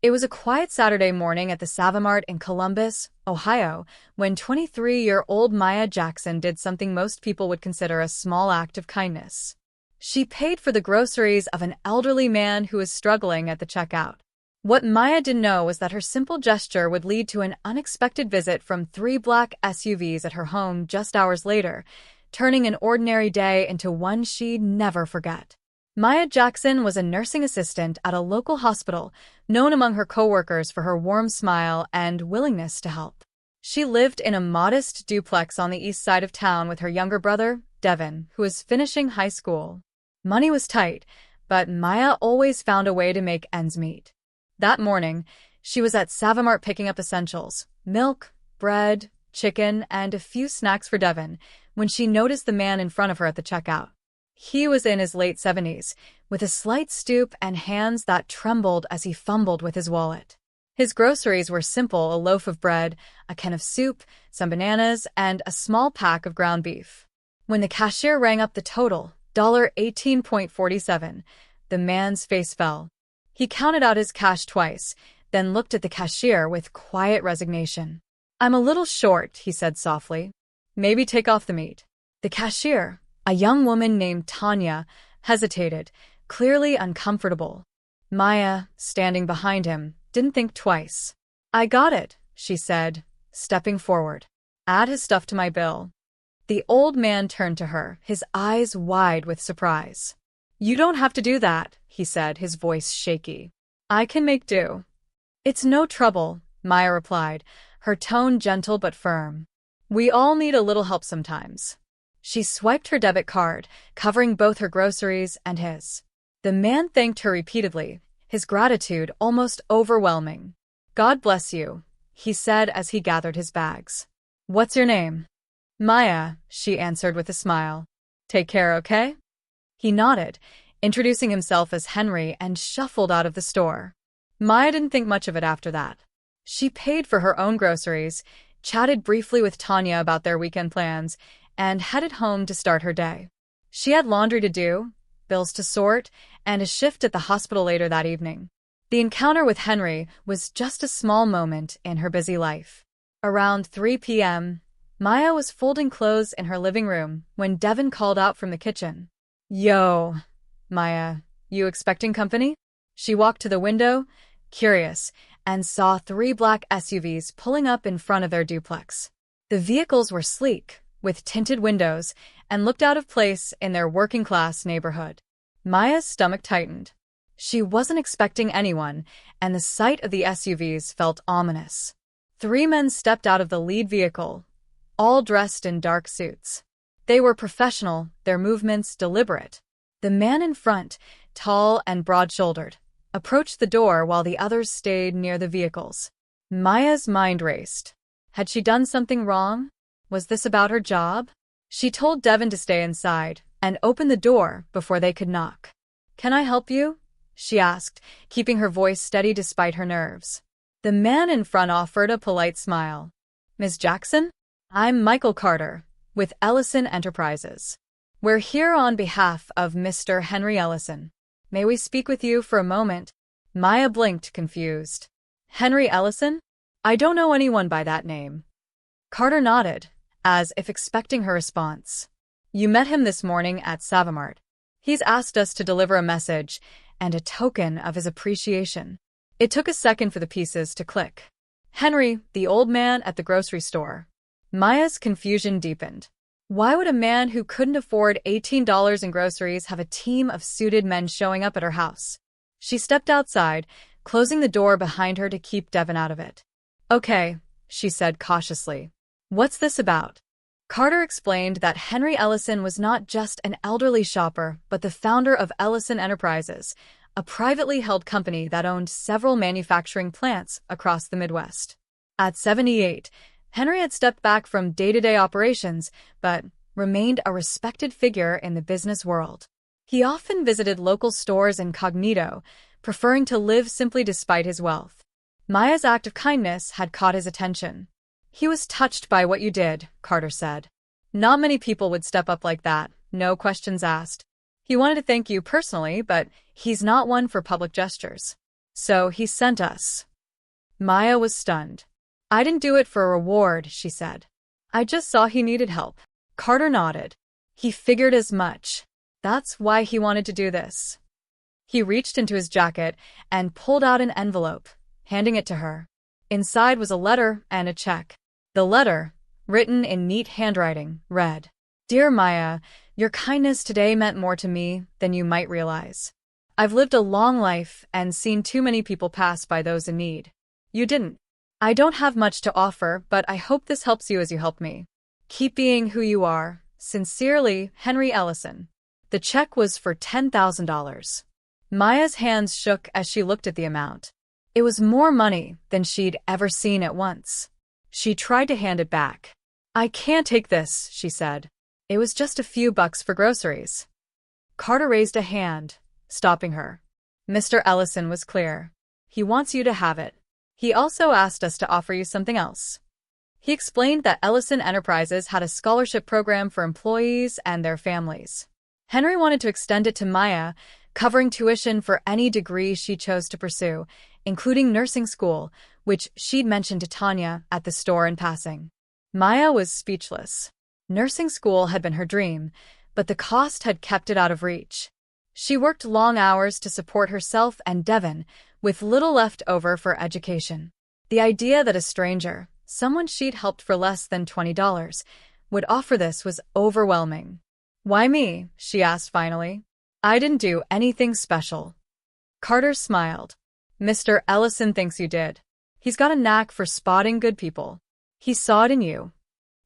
It was a quiet Saturday morning at the Savamart in Columbus, Ohio, when 23-year-old Maya Jackson did something most people would consider a small act of kindness. She paid for the groceries of an elderly man who was struggling at the checkout. What Maya didn't know was that her simple gesture would lead to an unexpected visit from 3 black SUVs at her home just hours later, turning an ordinary day into one she'd never forget. Maya Jackson was a nursing assistant at a local hospital, known among her coworkers for her warm smile and willingness to help. She lived in a modest duplex on the east side of town with her younger brother, Devin, who was finishing high school. Money was tight, but Maya always found a way to make ends meet. That morning, she was at Savamart picking up essentials, milk, bread, chicken, and a few snacks for Devin, when she noticed the man in front of her at the checkout. He was in his late 70s, with a slight stoop and hands that trembled as he fumbled with his wallet. His groceries were simple: a loaf of bread, a can of soup, some bananas, and a small pack of ground beef. When the cashier rang up the total, $18.47, the man's face fell. He counted out his cash twice, then looked at the cashier with quiet resignation. "I'm a little short," he said softly. "Maybe take off the meat." The cashier, a young woman named Tanya, hesitated, clearly uncomfortable. Maya, standing behind him, didn't think twice. "I got it," she said, stepping forward. "Add his stuff to my bill." The old man turned to her, his eyes wide with surprise. "You don't have to do that," he said, his voice shaky. "I can make do." "It's no trouble," Maya replied, her tone gentle but firm. "We all need a little help sometimes." She swiped her debit card, covering both her groceries and his. The man thanked her repeatedly, his gratitude almost overwhelming. "God bless you," he said as he gathered his bags. "What's your name?" "Maya," she answered with a smile. "Take care, okay?" He nodded, introducing himself as Henry, and shuffled out of the store. Maya didn't think much of it after that. She paid for her own groceries, chatted briefly with Tanya about their weekend plans, and headed home to start her day. She had laundry to do, bills to sort, and a shift at the hospital later that evening. The encounter with Henry was just a small moment in her busy life. Around 3 p.m., Maya was folding clothes in her living room when Devin called out from the kitchen. "Yo, Maya, you expecting company?" She walked to the window, curious, and saw 3 black SUVs pulling up in front of their duplex. The vehicles were sleek, with tinted windows, and looked out of place in their working-class neighborhood. Maya's stomach tightened. She wasn't expecting anyone, and the sight of the SUVs felt ominous. 3 men stepped out of the lead vehicle, all dressed in dark suits. They were professional, their movements deliberate. The man in front, tall and broad-shouldered, approached the door while the others stayed near the vehicles. Maya's mind raced. Had she done something wrong? Was this about her job? She told Devin to stay inside and open the door before they could knock. "Can I help you?" she asked, keeping her voice steady despite her nerves. The man in front offered a polite smile. "Ms. Jackson? I'm Michael Carter, with Ellison Enterprises. We're here on behalf of Mr. Henry Ellison. May we speak with you for a moment?" Maya blinked, confused. "Henry Ellison? I don't know anyone by that name." Carter nodded, as if expecting her response. "You met him this morning at Savamart. He's asked us to deliver a message and a token of his appreciation." It took a second for the pieces to click. Henry, the old man at the grocery store. Maya's confusion deepened. Why would a man who couldn't afford $18 in groceries have a team of suited men showing up at her house? She stepped outside, closing the door behind her to keep Devin out of it. "Okay," she said cautiously. "What's this about?" Carter explained that Henry Ellison was not just an elderly shopper, but the founder of Ellison Enterprises, a privately held company that owned several manufacturing plants across the Midwest. At 78, Henry had stepped back from day-to-day operations, but remained a respected figure in the business world. He often visited local stores incognito, preferring to live simply despite his wealth. Maya's act of kindness had caught his attention. "He was touched by what you did," Carter said. "Not many people would step up like that, no questions asked. He wanted to thank you personally, but he's not one for public gestures." So he sent us. Maya was stunned. I didn't do it for a reward, she said. I just saw he needed help. Carter nodded. He figured as much. That's why he wanted to do this. He reached into his jacket and pulled out an envelope, handing it to her. Inside was a letter and a check. The letter, written in neat handwriting, read, Dear Maya, your kindness today meant more to me than you might realize. I've lived a long life and seen too many people pass by those in need. You didn't. I don't have much to offer, but I hope this helps you as you helped me. Keep being who you are. Sincerely, Henry Ellison. The check was for $10,000. Maya's hands shook as she looked at the amount. It was more money than she'd ever seen at once. She tried to hand it back. I can't take this, she said. It was just a few bucks for groceries. Carter raised a hand, stopping her. Mr. Ellison was clear. He wants you to have it. He also asked us to offer you something else. He explained that Ellison Enterprises had a scholarship program for employees and their families. Henry wanted to extend it to Maya, covering tuition for any degree she chose to pursue, including nursing school, which she'd mentioned to Tanya at the store in passing. Maya was speechless. Nursing school had been her dream, but the cost had kept it out of reach. She worked long hours to support herself and Devin, with little left over for education. The idea that a stranger, someone she'd helped for less than $20, would offer this was overwhelming. Why me? She asked finally. I didn't do anything special. Carter smiled. Mr. Ellison thinks you did. He's got a knack for spotting good people. He saw it in you.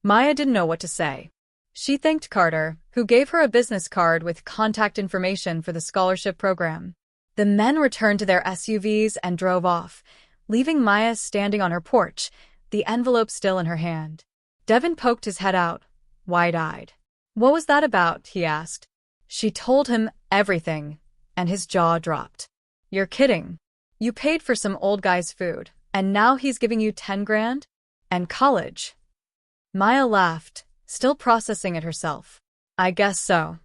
Maya didn't know what to say. She thanked Carter, who gave her a business card with contact information for the scholarship program. The men returned to their SUVs and drove off, leaving Maya standing on her porch, the envelope still in her hand. Devin poked his head out, wide-eyed. What was that about? He asked. She told him everything, and his jaw dropped. You're kidding. You paid for some old guy's food, and now he's giving you 10 grand? And college. Maya laughed, still processing it herself. I guess so.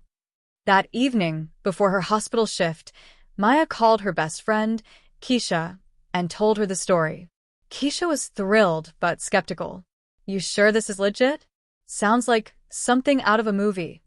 That evening, before her hospital shift, Maya called her best friend, Keisha, and told her the story. Keisha was thrilled but skeptical. You sure this is legit? Sounds like something out of a movie.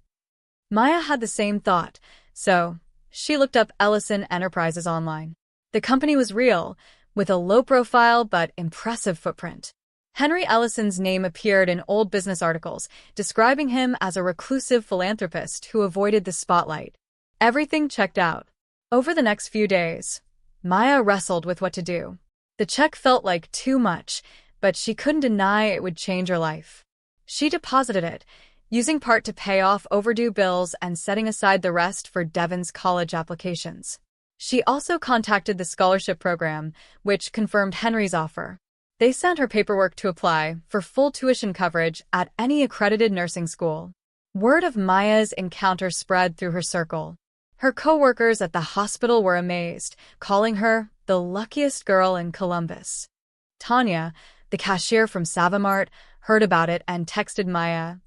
Maya had the same thought, so she looked up Ellison Enterprises online. The company was real, with a low-profile but impressive footprint. Henry Ellison's name appeared in old business articles, describing him as a reclusive philanthropist who avoided the spotlight. Everything checked out. Over the next few days, Maya wrestled with what to do. The check felt like too much, but she couldn't deny it would change her life. She deposited it, using part to pay off overdue bills and setting aside the rest for Devin's college applications. She also contacted the scholarship program, which confirmed Henry's offer. They sent her paperwork to apply for full tuition coverage at any accredited nursing school. Word of Maya's encounter spread through her circle. Her co-workers at the hospital were amazed, calling her the luckiest girl in Columbus. Tanya, the cashier from Savamart, heard about it and texted Maya,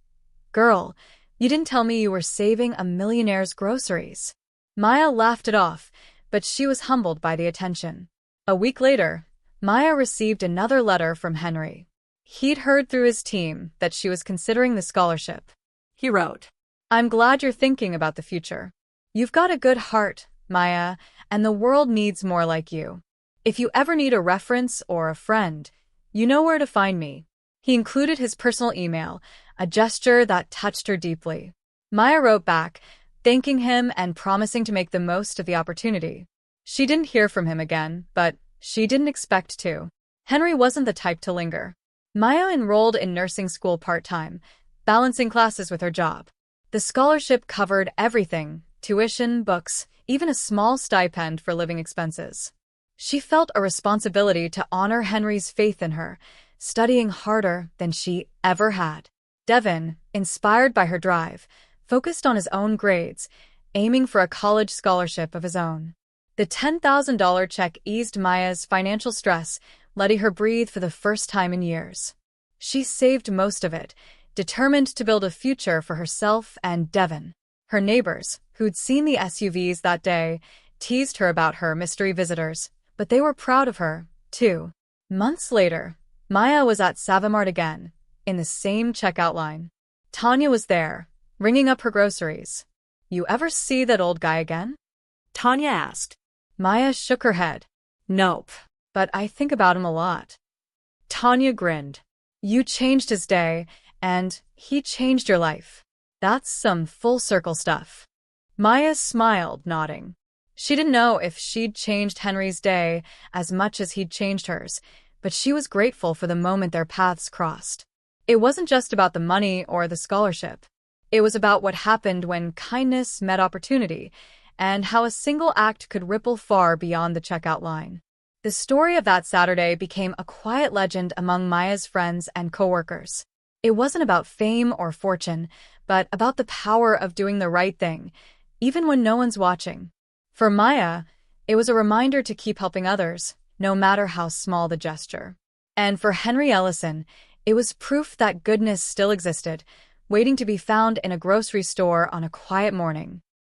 Girl, you didn't tell me you were saving a millionaire's groceries. Maya laughed it off, but she was humbled by the attention. A week later, Maya received another letter from Henry. He'd heard through his team that she was considering the scholarship. He wrote, I'm glad you're thinking about the future. You've got a good heart, Maya, and the world needs more like you. If you ever need a reference or a friend, you know where to find me. He included his personal email, a gesture that touched her deeply. Maya wrote back, thanking him and promising to make the most of the opportunity. She didn't hear from him again, but she didn't expect to. Henry wasn't the type to linger. Maya enrolled in nursing school part-time, balancing classes with her job. The scholarship covered everything: tuition, books, even a small stipend for living expenses. She felt a responsibility to honor Henry's faith in her, studying harder than she ever had. Devin, inspired by her drive, focused on his own grades, aiming for a college scholarship of his own. The $10,000 check eased Maya's financial stress, letting her breathe for the first time in years. She saved most of it, determined to build a future for herself and Devin. Her neighbors, who'd seen the SUVs that day, teased her about her mystery visitors, but they were proud of her, too. Months later, Maya was at Savamart again, in the same checkout line. Tanya was there, ringing up her groceries. "You ever see that old guy again?" Tanya asked. Maya shook her head. "Nope, but I think about him a lot." Tanya grinned. "You changed his day, and he changed your life. That's some full-circle stuff." Maya smiled, nodding. She didn't know if she'd changed Henry's day as much as he'd changed hers, but she was grateful for the moment their paths crossed. It wasn't just about the money or the scholarship. It was about what happened when kindness met opportunity, and how a single act could ripple far beyond the checkout line. The story of that Saturday became a quiet legend among Maya's friends and coworkers. It wasn't about fame or fortune, but about the power of doing the right thing, even when no one's watching. For Maya, it was a reminder to keep helping others, no matter how small the gesture. And for Henry Ellison, it was proof that goodness still existed, waiting to be found in a grocery store on a quiet morning.